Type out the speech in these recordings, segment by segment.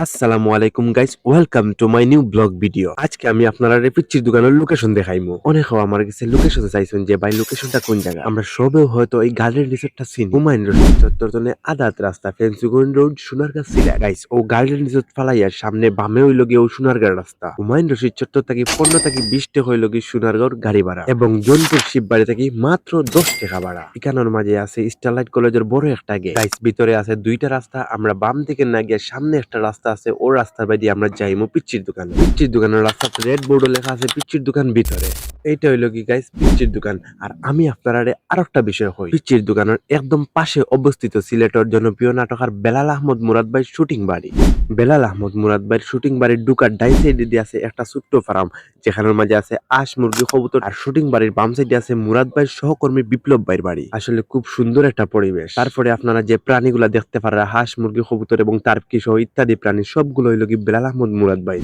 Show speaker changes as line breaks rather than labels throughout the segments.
আসসালামু আলাইকুম guys, welcome to my new blog video. আজকে আমি আপনারা পিচ্চির দোকানের লোকেশন দেখাইমু। অনেক আমার কাছে লোকেশন চাইছেন যে ভাই লোকেশনটা কোন জায়গা। আমরা সবেও হয়তো এই গার্ডেন রিসোর্টটা চিনি। হুমায়ুন রশিদ চত্বর জন্য আদাত রাস্তা, ফেন্সিগঞ্জ রোড, সোনারগাঁ সিলেট। গাইস ও গার্ডেন রিসোর্ট ফালাইয়ার সামনে বামে হইল গিয়ে ও সোনারগাঁর রাস্তা। হুমায়ুন রশিদ চত্বর থেকে 15 থেকে 20 টাকা হইল গিয়ে সোনারগাঁর গাড়ি ভাড়া এবং জোনপুর শিববাড়ি থেকে মাত্র 10 টাকা ভাড়া। এখানের মাঝে আছে স্টারলাইট কলেজের বড় একটা গেট। গাইস ভিতরে আছে দুইটা রাস্তা। আমরা বাম দিকে না গিয়ে সামনে একটা রাস্তা আছে, ও রাস্তার বাইরে আমরা যাইমু পিচ্চির দোকান। পিচ্চির দোকানের রাস্তাতে রেড বোর্ডে লেখা আছে পিচ্চির দোকান ভিতরে। এইটা হইলো কি গাইস পিচ্চির দোকান। আর আমি আপনারা আরেকটা বিষয় হই, পিচ্চির দোকানের একদম পাশে অবস্থিত সিলেটের জনপ্রিয় নাটকার বেলাল আহমদ মুরাদ ভাইয়ের শুটিং বাড়ি। বেলাল আহমদ মুরাদ ভাইয়ের শুটিং বাড়ির ঢুকার ডাইন সাইডে দিয়ে আছে একটা ছোট্ট ফার্ম, যেখানের মাঝে আছে আঁশ মুরগি কবুতর। আর শুটিং বাড়ির বাম সাইডে আছে মুরাদ ভাইয়ের সহকর্মী বিপ্লব ভাইয়ের বাড়ি। আসলে খুব সুন্দর একটা পরিবেশ। তারপরে আপনারা যে প্রাণীগুলা দেখতে পারেন, হাঁস মুরগি কবুতর এবং তারকি সহ ইত্যাদি প্রাণী, সবগুলো হইল কি বেলাল আহমদ মুরাদ ভাই।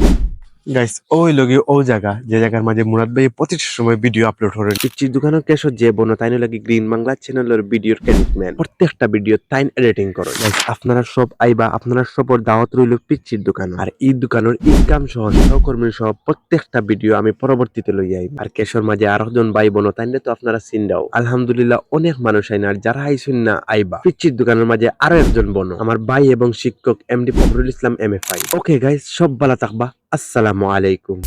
গাইস ওই লগে ও জায়গা যে জায়গার মাঝে মুরাদ ভাই প্রতিটা সময় ভিডিও আপলোড করেন। পিচ্চির দোকানের কেশ যে বনো তাই লাগে গ্রিন বাংলা চ্যানেলের ভিডিওর ক্যারেক্টম্যান, প্রত্যেকটা ভিডিও তাই এডিটিং করেন। গাইস আপনারা সব আইবা, আপনারা সবর দাওয়াত রইল পিচ্চির দোকান। আর এই দোকানের ইনকাম সহ সহকর্মী সহ প্রত্যেকটা ভিডিও আমি পরবর্তীতে লই আইব। আর কেশর মাঝে আরো জন ভাই বোনো তাইলে তো আপনারা চিন্তাও আলহামদুলিল্লাহ অনেক মানুষ আইন। আর যারা আইসুন না আইবা, পিচ্চির দোকানের মাঝে আরো একজন বোনো আমার ভাই এবং শিক্ষক MD Fakhrul Islam MFI। Okay guys, সব ভালো থাকবা। আসসালামু আলাইকুম।